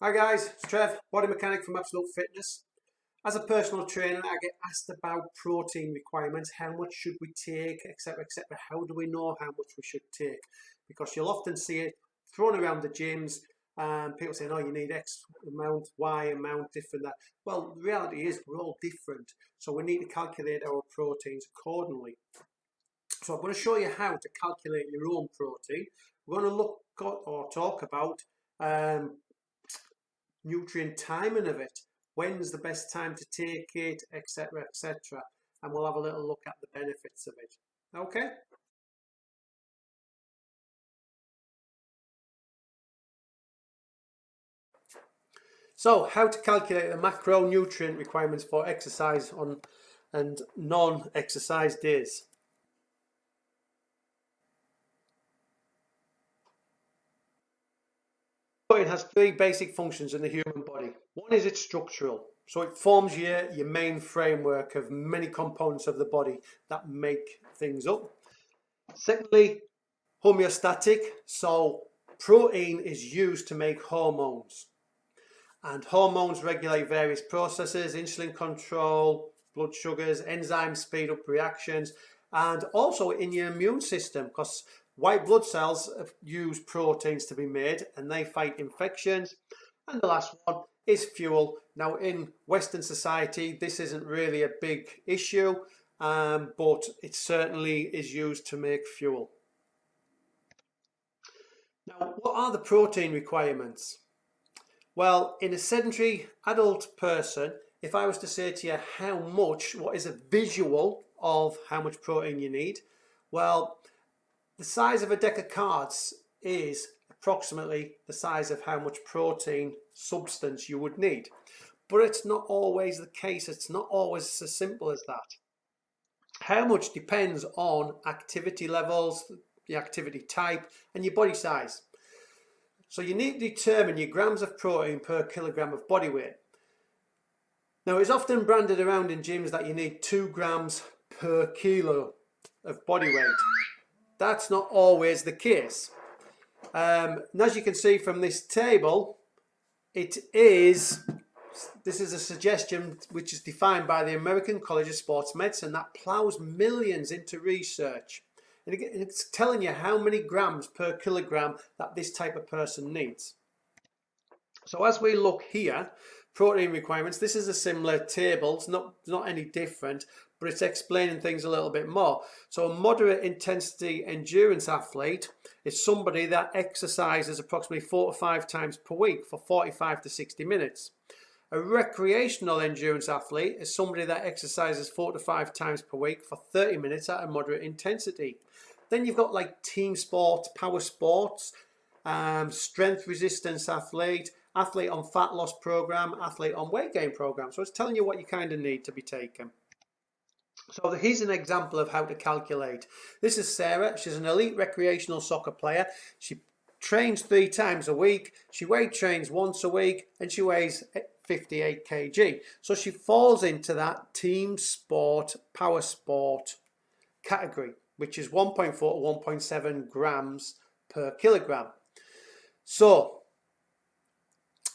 Hi guys, it's Trev, body mechanic from Absolute Fitness. As a personal trainer, I get asked about protein requirements, how much should we take, etc, etc. How do we know how much we should take? Because you'll often see it thrown around the gyms and people saying, oh, you need X amount, Y amount, different that. Well, the reality is we're all different, so we need to calculate our proteins accordingly. So I'm going to show you how to calculate your own protein. We're going to look or talk about nutrient timing of it, when's the best time to take it, etc, etc, and we'll have a little look at the benefits of it. Okay, so how to calculate the macronutrient requirements for exercise on and non-exercise days. Protein has three basic functions in the human body. One is it's structural, so it forms your main framework of many components of the body that make things up. Secondly, homeostatic, so protein is used to make hormones, and hormones regulate various processes, insulin control, blood sugars, enzymes speed up reactions, and also in your immune system, because white blood cells use proteins to be made and they fight infections. And the last one is fuel. Now in Western society this isn't really a big issue, but it certainly is used to make fuel. Now, what are the protein requirements? Well, in a sedentary adult person, if I was to say to you how much, what is a visual of how much protein you need? Well, the size of a deck of cards is approximately the size of how much protein substance you would need. But it's not always the case. It's not always as simple as that. How much depends on activity levels, the activity type, and your body size. So you need to determine your grams of protein per kilogram of body weight. Now it's often branded around in gyms that you need 2 grams per kilo of body weight. That's not always the case. And as you can see from this table, this is a suggestion which is defined by the American College of Sports Medicine that plows millions into research. And it's telling you how many grams per kilogram that this type of person needs. So as we look here, protein requirements, this is a similar table. It's not any different, but it's explaining things a little bit more. So a moderate intensity endurance athlete is somebody that exercises approximately 4 to 5 times per week for 45 to 60 minutes. A recreational endurance athlete is somebody that exercises 4 to 5 times per week for 30 minutes at a moderate intensity. Then you've got like team sports, power sports, strength resistance athlete, athlete on fat loss program, athlete on weight gain program. So it's telling you what you kind of need to be taken. So here's an example of how to calculate. This is Sarah. She's an elite recreational soccer player. She trains 3 times a week. She weight trains once a week, and she weighs 58 kg. So she falls into that team sport, power sport category, which is 1.4 to 1.7 grams per kilogram. So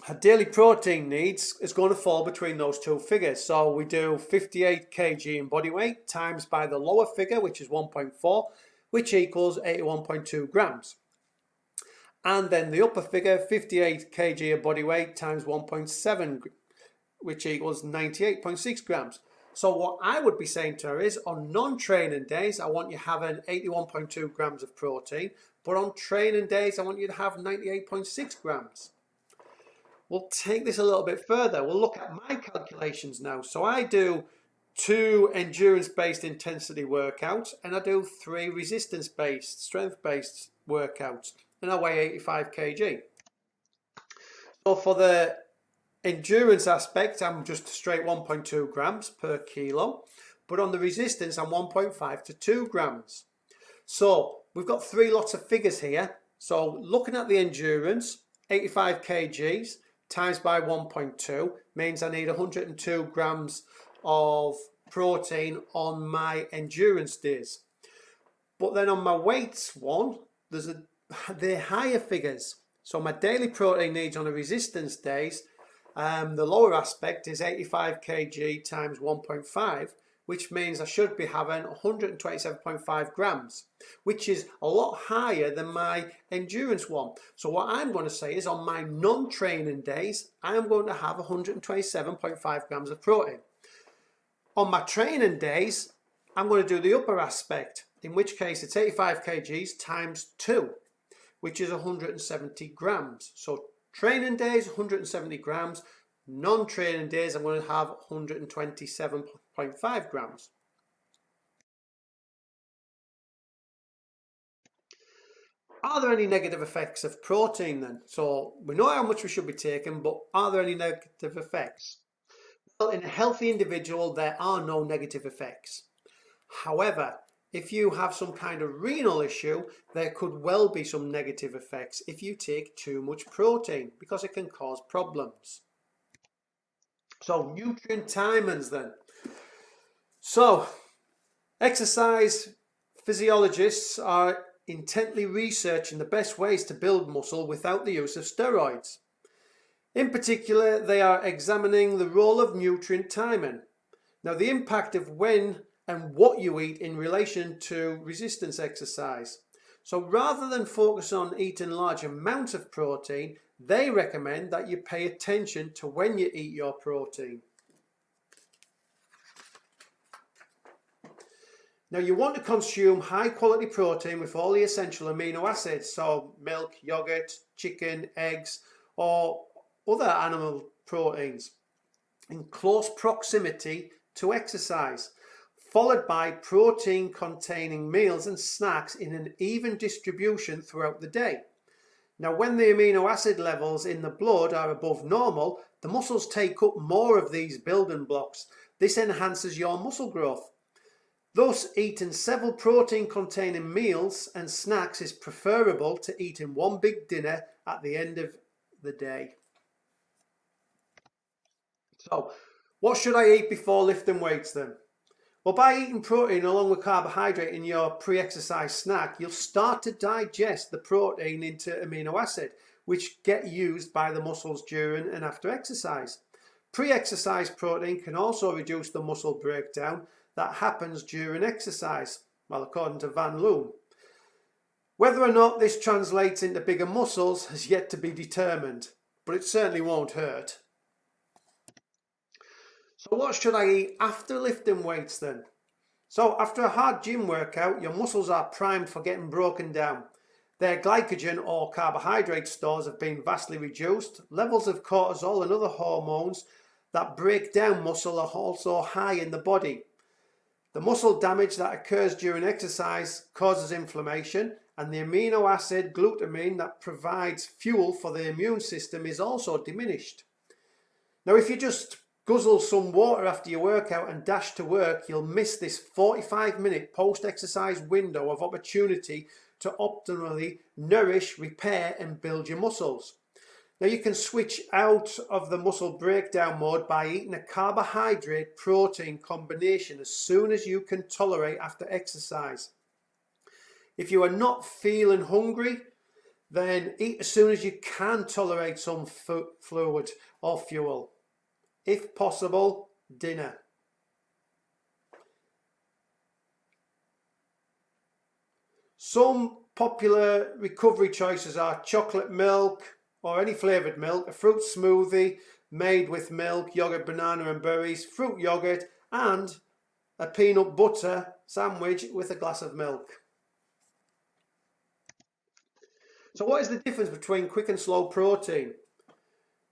her daily protein needs is going to fall between those two figures. So we do 58 kg in body weight times by the lower figure, which is 1.4, which equals 81.2 grams. And then the upper figure, 58 kg of body weight times 1.7, which equals 98.6 grams. So what I would be saying to her is, on non-training days, I want you having 81.2 grams of protein, but on training days, I want you to have 98.6 grams. We'll take this a little bit further. We'll look at my calculations now. So I do 2 endurance-based intensity workouts, and I do 3 resistance-based, strength-based workouts, and I weigh 85 kg. So for the endurance aspect, I'm just straight 1.2 grams per kilo, but on the resistance, I'm 1.5 to 2 grams. So we've got 3 lots of figures here. So looking at the endurance, 85 kgs times by 1.2 means I need 102 grams of protein on my endurance days. But then on my weights one, they're higher figures. So my daily protein needs on a resistance days, the lower aspect is 85 kg times 1.5, which means I should be having 127.5 grams, which is a lot higher than my endurance one. So what I'm going to say is on my non-training days, I'm going to have 127.5 grams of protein. On my training days, I'm going to do the upper aspect, in which case it's 85 kgs times 2, which is 170 grams. So training days, 170 grams. Non-training days, I'm going to have 127.5 grams. Are there any negative effects of protein then? So we know how much we should be taking, but are there any negative effects? Well, in a healthy individual, there are no negative effects. However, if you have some kind of renal issue, there could well be some negative effects if you take too much protein, because it can cause problems. So nutrient timings then. So exercise physiologists are intently researching the best ways to build muscle without the use of steroids. In particular, they are examining the role of nutrient timing. Now, the impact of when and what you eat in relation to resistance exercise. So rather than focus on eating large amounts of protein, they recommend that you pay attention to when you eat your protein. Now, you want to consume high quality protein with all the essential amino acids, so milk, yogurt, chicken, eggs, or other animal proteins, in close proximity to exercise, followed by protein containing meals and snacks in an even distribution throughout the day. Now, when the amino acid levels in the blood are above normal, the muscles take up more of these building blocks. This enhances your muscle growth. Thus, eating several protein containing meals and snacks is preferable to eating one big dinner at the end of the day. So, what should I eat before lifting weights then? Well, by eating protein along with carbohydrate in your pre-exercise snack, you'll start to digest the protein into amino acid, which get used by the muscles during and after exercise. Pre-exercise protein can also reduce the muscle breakdown that happens during exercise, well, according to Van Loon. Whether or not this translates into bigger muscles has yet to be determined, but it certainly won't hurt. So what should I eat after lifting weights then? So after a hard gym workout, your muscles are primed for getting broken down. Their glycogen or carbohydrate stores have been vastly reduced. Levels of cortisol and other hormones that break down muscle are also high in the body. The muscle damage that occurs during exercise causes inflammation, and the amino acid glutamine that provides fuel for the immune system is also diminished. Now, if you just guzzle some water after your workout and dash to work, you'll miss this 45-minute post-exercise window of opportunity to optimally nourish, repair and build your muscles. Now, you can switch out of the muscle breakdown mode by eating a carbohydrate protein combination as soon as you can tolerate after exercise. If you are not feeling hungry, then eat as soon as you can tolerate some fluid or fuel. If possible, dinner. Some popular recovery choices are chocolate milk or any flavoured milk, a fruit smoothie made with milk, yogurt, banana and berries, fruit yogurt and a peanut butter sandwich with a glass of milk. So what is the difference between quick and slow protein?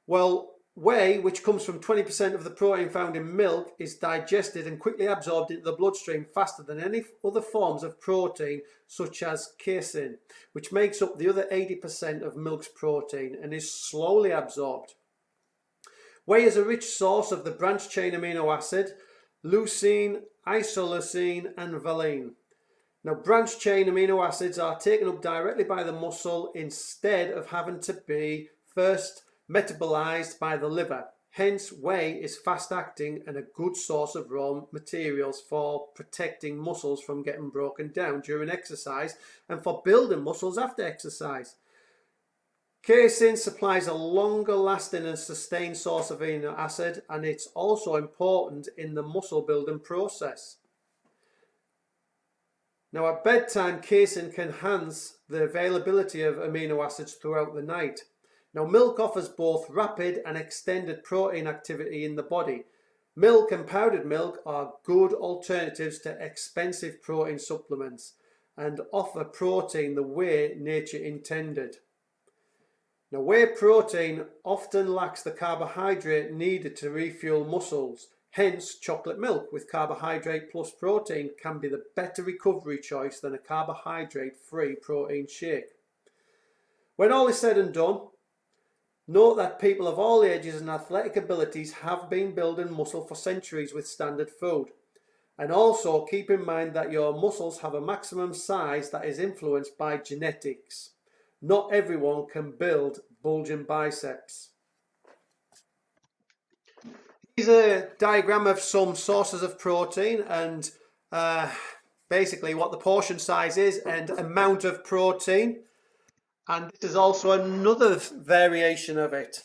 Well, whey, which comes from 20% of the protein found in milk, is digested and quickly absorbed into the bloodstream faster than any other forms of protein, such as casein, which makes up the other 80% of milk's protein and is slowly absorbed. Whey is a rich source of the branched-chain amino acid, leucine, isoleucine and valine. Now, branched-chain amino acids are taken up directly by the muscle instead of having to be first metabolized by the liver. Hence, whey is fast acting and a good source of raw materials for protecting muscles from getting broken down during exercise and for building muscles after exercise. Casein supplies a longer lasting and sustained source of amino acid, and it's also important in the muscle building process. Now at bedtime, casein can enhance the availability of amino acids throughout the night. Now milk offers both rapid and extended protein activity in the body. Milk and powdered milk are good alternatives to expensive protein supplements and offer protein the way nature intended. Now, whey protein often lacks the carbohydrate needed to refuel muscles. Hence, chocolate milk with carbohydrate plus protein can be the better recovery choice than a carbohydrate-free protein shake. When all is said and done, note that people of all ages and athletic abilities have been building muscle for centuries with standard food. And also keep in mind that your muscles have a maximum size that is influenced by genetics. Not everyone can build bulging biceps. Here's a diagram of some sources of protein and basically what the portion size is and amount of protein. And this is also another variation of it.